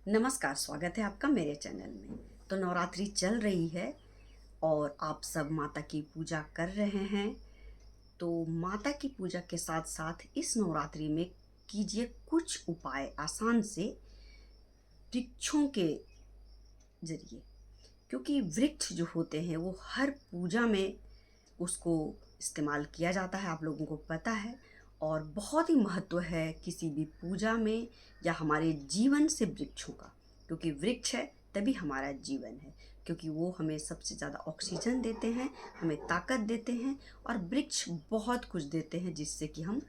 नमस्कार, स्वागत है आपका मेरे चैनल में। तो नवरात्रि चल रही है और आप सब माता की पूजा कर रहे हैं। तो माता की पूजा के साथ साथ इस नवरात्रि में कीजिए कुछ उपाय आसान से वृक्षों के जरिए, क्योंकि वृक्ष जो होते हैं वो हर पूजा में उसको इस्तेमाल किया जाता है, आप लोगों को पता है। और बहुत ही महत्व है किसी भी पूजा में या हमारे जीवन से वृक्षों का, क्योंकि वृक्ष है तभी हमारा जीवन है, क्योंकि वो हमें सबसे ज़्यादा ऑक्सीजन देते हैं, हमें ताकत देते हैं और वृक्ष बहुत कुछ देते हैं जिससे कि हम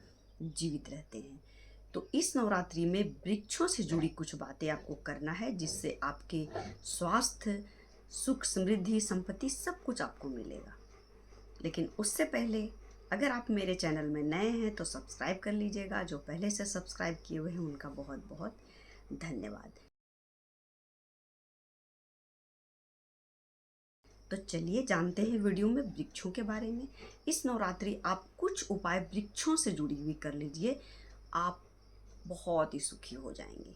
जीवित रहते हैं। तो इस नवरात्रि में वृक्षों से जुड़ी कुछ बातें आपको करना है, जिससे आपके स्वास्थ्य, सुख, समृद्धि, संपत्ति सब कुछ आपको मिलेगा। लेकिन उससे पहले अगर आप मेरे चैनल में नए हैं तो सब्सक्राइब कर लीजिएगा। जो पहले से सब्सक्राइब किए हुए हैं उनका बहुत बहुत धन्यवाद। तो चलिए जानते हैं वीडियो में वृक्षों के बारे में। इस नवरात्रि आप कुछ उपाय वृक्षों से जुड़ी हुई कर लीजिए, आप बहुत ही सुखी हो जाएंगे।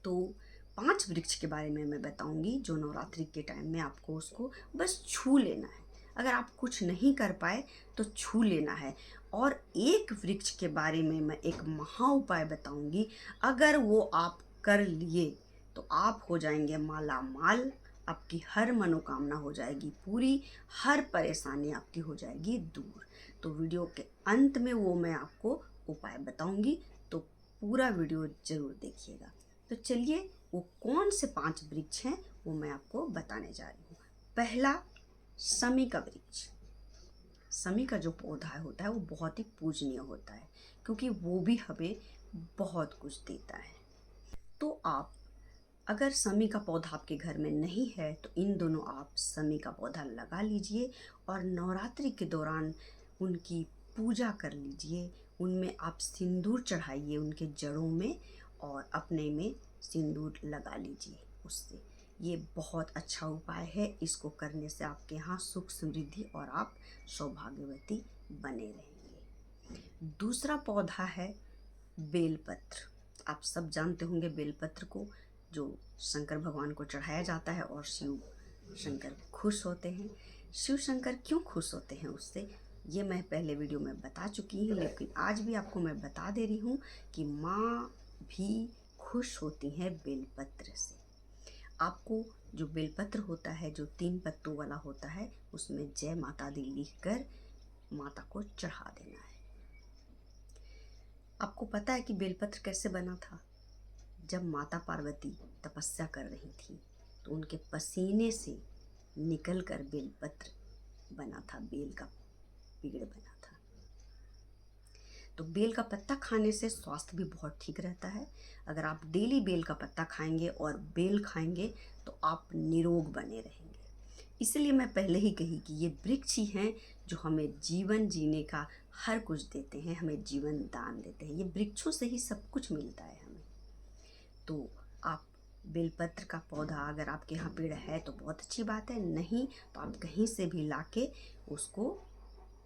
तो 5 वृक्ष के बारे में मैं बताऊंगी जो नवरात्रि के टाइम में आपको उसको बस छू लेना है। अगर आप कुछ नहीं कर पाए तो छू लेना है। और एक वृक्ष के बारे में मैं एक महा उपाय बताऊंगी, अगर वो आप कर लिए तो आप हो जाएंगे माला माल, आपकी हर मनोकामना हो जाएगी पूरी, हर परेशानी आपकी हो जाएगी दूर। तो वीडियो के अंत में वो मैं आपको उपाय बताऊंगी, तो पूरा वीडियो ज़रूर देखिएगा। तो चलिए वो कौन से 5 वृक्ष हैं वो मैं आपको बताने जा रही हूँ। पहला, समी का वृक्ष। समी का जो पौधा होता है वो बहुत ही पूजनीय होता है, क्योंकि वो भी हमें बहुत कुछ देता है। तो आप अगर समी का पौधा आपके घर में नहीं है तो इन दोनों आप समी का पौधा लगा लीजिए और नवरात्रि के दौरान उनकी पूजा कर लीजिए। उनमें आप सिंदूर चढ़ाइए उनके जड़ों में और अपने में सिंदूर लगा लीजिए उससे। ये बहुत अच्छा उपाय है, इसको करने से आपके यहाँ सुख समृद्धि और आप सौभाग्यवती बने रहेंगे। दूसरा पौधा है बेलपत्र। आप सब जानते होंगे बेलपत्र को, जो शंकर भगवान को चढ़ाया जाता है और शिव शंकर खुश होते हैं। शिव शंकर क्यों खुश होते हैं उससे, ये मैं पहले वीडियो में बता चुकी हूँ, लेकिन आज भी आपको मैं बता दे रही हूँ कि माँ भी खुश होती हैं बेलपत्र से। आपको जो बेलपत्र होता है, जो 3 पत्तों वाला होता है, उसमें जय माता दी लिखकर माता को चढ़ा देना है। आपको पता है कि बेलपत्र कैसे बना था? जब माता पार्वती तपस्या कर रही थी तो उनके पसीने से निकलकर बेलपत्र बना था, बेल का पेड़ बना था। तो बेल का पत्ता खाने से स्वास्थ्य भी बहुत ठीक रहता है। अगर आप डेली बेल का पत्ता खाएंगे और बेल खाएंगे तो आप निरोग बने रहेंगे। इसलिए मैं पहले ही कही कि ये वृक्ष ही हैं जो हमें जीवन जीने का हर कुछ देते हैं, हमें जीवन दान देते हैं। ये वृक्षों से ही सब कुछ मिलता है हमें। तो आप बेलपत्र का पौधा अगर आपके यहाँ पेड़ है तो बहुत अच्छी बात है, नहीं तो आप कहीं से भी लाके उसको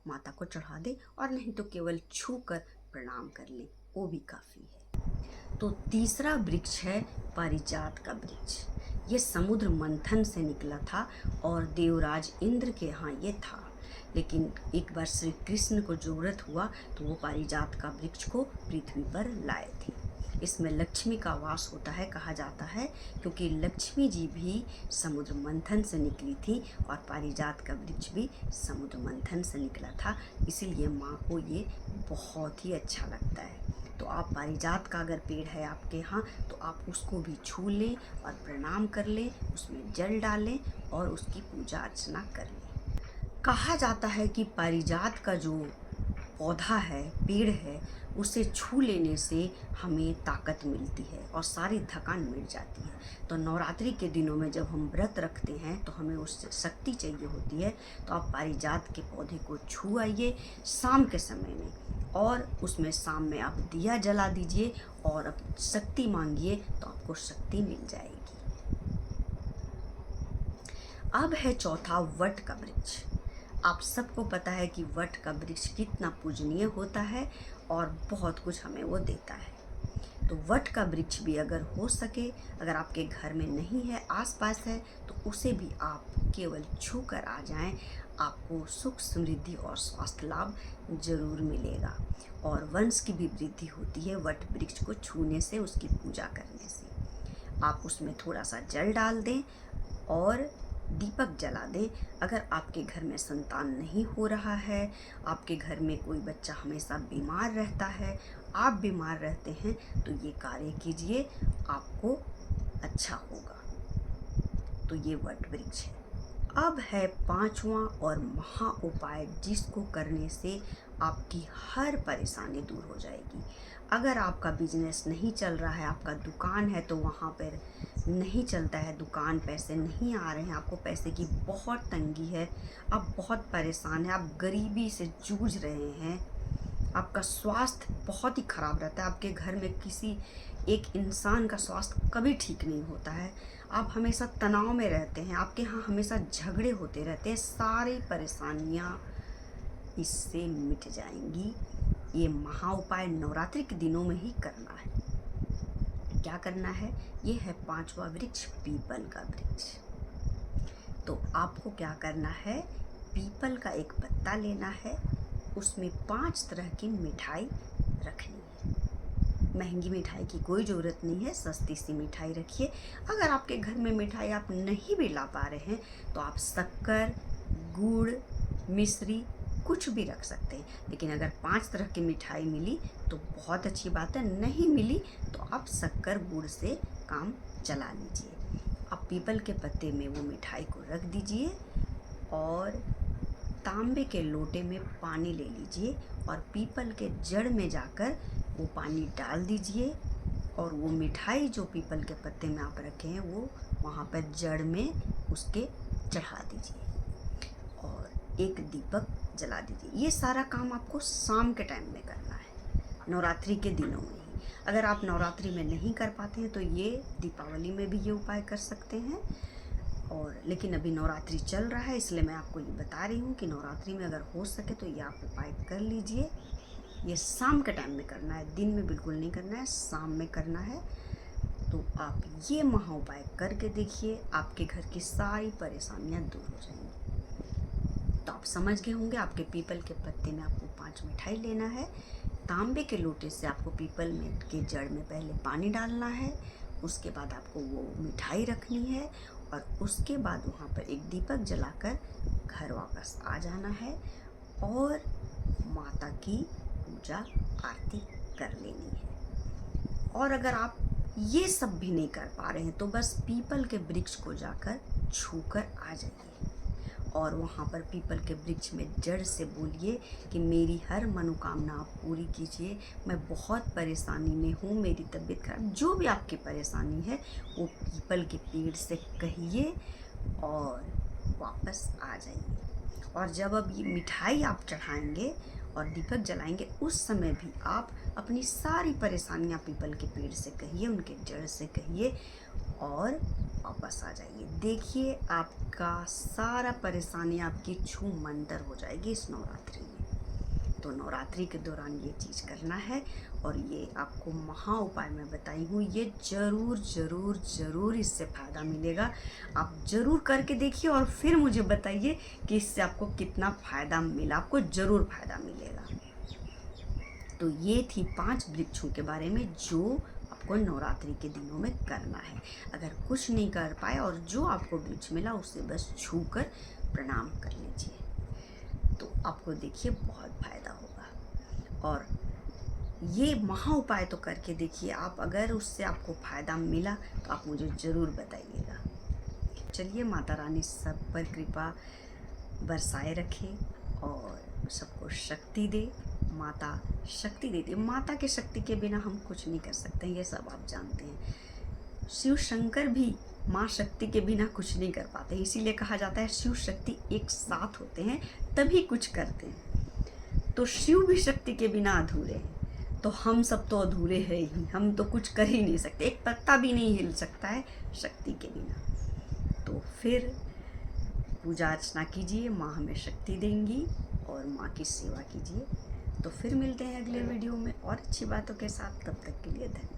माता को चढ़ा दे, और नहीं तो केवल छू कर प्रणाम कर ले, वो भी काफ़ी है। तो तीसरा वृक्ष है पारिजात का वृक्ष। ये समुद्र मंथन से निकला था और देवराज इंद्र के यहाँ ये था, लेकिन एक बार श्री कृष्ण को जरूरत हुआ तो वो पारिजात का वृक्ष को पृथ्वी पर लाए थे। इसमें लक्ष्मी का वास होता है कहा जाता है, क्योंकि लक्ष्मी जी भी समुद्र मंथन से निकली थी और पारिजात का वृक्ष भी समुद्र मंथन से निकला था, इसीलिए माँ को ये बहुत ही अच्छा लगता है। तो आप पारिजात का अगर पेड़ है आपके यहाँ तो आप उसको भी छू लें और प्रणाम कर लें, उसमें जल डालें और उसकी पूजा अर्चना कर लें। कहा जाता है कि पारिजात का जो पौधा है, पेड़ है, उसे छू लेने से हमें ताकत मिलती है और सारी थकान मिट जाती है। तो नवरात्रि के दिनों में जब हम व्रत रखते हैं तो हमें उससे शक्ति चाहिए होती है, तो आप पारिजात के पौधे को छू आइए शाम के समय में, और उसमें शाम में आप दिया जला दीजिए और शक्ति मांगिए तो आपको शक्ति मिल जाएगी। अब है चौथा, वट का वृक्ष। आप सबको पता है कि वट का वृक्ष कितना पूजनीय होता है और बहुत कुछ हमें वो देता है। तो वट का वृक्ष भी अगर हो सके, अगर आपके घर में नहीं है, आसपास है, तो उसे भी आप केवल छू कर आ जाएं, आपको सुख समृद्धि और स्वास्थ्य लाभ जरूर मिलेगा। और वंश की भी वृद्धि होती है वट वृक्ष को छूने से, उसकी पूजा करने से। आप उसमें थोड़ा सा जल डाल दें और दीपक जला दें। अगर आपके घर में संतान नहीं हो रहा है, आपके घर में कोई बच्चा हमेशा बीमार रहता है, आप बीमार रहते हैं, तो ये कार्य कीजिए, आपको अच्छा होगा। तो ये वट वृक्ष है। अब है पांचवा और महा उपाय, जिसको करने से आपकी हर परेशानी दूर हो जाएगी। अगर आपका बिजनेस नहीं चल रहा है, आपका दुकान है, तो वहाँ पर नहीं चलता है दुकान, पैसे नहीं आ रहे हैं, आपको पैसे की बहुत तंगी है, आप बहुत परेशान हैं, आप गरीबी से जूझ रहे हैं, आपका स्वास्थ्य बहुत ही खराब रहता है, आपके घर में किसी एक इंसान का स्वास्थ्य कभी ठीक नहीं होता है, आप हमेशा तनाव में रहते हैं, आपके यहाँ हमेशा झगड़े होते रहते हैं, सारी परेशानियाँ इससे मिट जाएंगी। ये महा उपाय नवरात्रि के दिनों में ही करना है। क्या करना है? ये है पांचवा वृक्ष, पीपल का वृक्ष। तो आपको क्या करना है? पीपल का एक पत्ता लेना है, उसमें 5 तरह की मिठाई रखनी है। महंगी मिठाई की कोई ज़रूरत नहीं है, सस्ती सी मिठाई रखिए। अगर आपके घर में मिठाई आप नहीं भी ला पा रहे हैं, तो आप शक्कर, गुड़, मिश्री कुछ भी रख सकते हैं। लेकिन अगर 5 तरह की मिठाई मिली तो बहुत अच्छी बात है, नहीं मिली तो आप शक्कर गुड़ से काम चला लीजिए। आप पीपल के पत्ते में वो मिठाई को रख दीजिए और तांबे के लोटे में पानी ले लीजिए और पीपल के जड़ में जाकर वो पानी डाल दीजिए और वो मिठाई जो पीपल के पत्ते में आप रखे हैं वो वहाँ पर जड़ में उसके चढ़ा दीजिए और एक दीपक जला दीजिए। ये सारा काम आपको शाम के टाइम में करना है, नवरात्रि के दिनों में ही। अगर आप नवरात्रि में नहीं कर पाते हैं तो ये दीपावली में भी ये उपाय कर सकते हैं। और लेकिन अभी नवरात्रि चल रहा है, इसलिए मैं आपको ये बता रही हूँ कि नवरात्रि में अगर हो सके तो ये आप उपाय कर लीजिए। ये शाम के टाइम में करना है, दिन में बिल्कुल नहीं करना है, शाम में करना है। तो आप ये महा उपाय करके देखिए, आपके घर की सारी परेशानियाँ दूर हो जाएंगी। तो आप समझ गए होंगे। आपके पीपल के पत्ते में आपको 5 मिठाई लेना है, तांबे के लोटे से आपको पीपल में के जड़ में पहले पानी डालना है, उसके बाद आपको वो मिठाई रखनी है और उसके बाद वहाँ पर एक दीपक जलाकर घर वापस आ जाना है और माता की पूजा आरती कर लेनी है। और अगर आप ये सब भी नहीं कर पा रहे हैं तो बस पीपल के वृक्ष को जाकर छूकर आ जाइए और वहाँ पर पीपल के वृक्ष में जड़ से बोलिए कि मेरी हर मनोकामना आप पूरी कीजिए, मैं बहुत परेशानी में हूँ, मेरी तबीयत खराब, जो भी आपकी परेशानी है वो पीपल के पेड़ से कहिए और वापस आ जाइए। और जब अब ये मिठाई आप चढ़ाएंगे और दीपक जलाएंगे, उस समय भी आप अपनी सारी परेशानियाँ पीपल के पेड़ से कहिए, उनके जड़ से कहिए और वापस आ जाइए। देखिए आपका सारा परेशानी आपकी छू मंतर हो जाएगी इस नवरात्रि में। तो नवरात्रि के दौरान ये चीज़ करना है और ये आपको महा उपाय मैं बताई हूँ, ये ज़रूर ज़रूर ज़रूर इससे फ़ायदा मिलेगा। आप ज़रूर करके देखिए और फिर मुझे बताइए कि इससे आपको कितना फ़ायदा मिला। आपको ज़रूर फ़ायदा मिलेगा। तो ये थी 5 वृक्षों के बारे में जो आपको नवरात्रि के दिनों में करना है। अगर कुछ नहीं कर पाए और जो आपको वृक्ष मिला उसे बस छू कर प्रणाम कर लीजिए, तो आपको देखिए बहुत फ़ायदा होगा। और ये महा उपाय तो करके देखिए आप, अगर उससे आपको फ़ायदा मिला तो आप मुझे ज़रूर बताइएगा। चलिए, माता रानी सब पर कृपा बरसाए रखे और सबको शक्ति दे। माता शक्ति देती है, माता की शक्ति के बिना हम कुछ नहीं कर सकते, ये सब आप जानते हैं। शिव शंकर भी माँ शक्ति के बिना कुछ नहीं कर पाते, इसीलिए कहा जाता है शिव शक्ति एक साथ होते हैं तभी कुछ करते हैं। तो शिव भी शक्ति के बिना अधूरे हैं, तो हम सब तो अधूरे हैं ही, हम तो कुछ कर ही नहीं सकते, एक पत्ता भी नहीं हिल सकता है शक्ति के बिना। तो फिर पूजा अर्चना कीजिए, माँ हमें शक्ति देंगी और माँ की सेवा कीजिए। तो फिर मिलते हैं अगले वीडियो में और अच्छी बातों के साथ, तब तक के लिए धन्यवाद।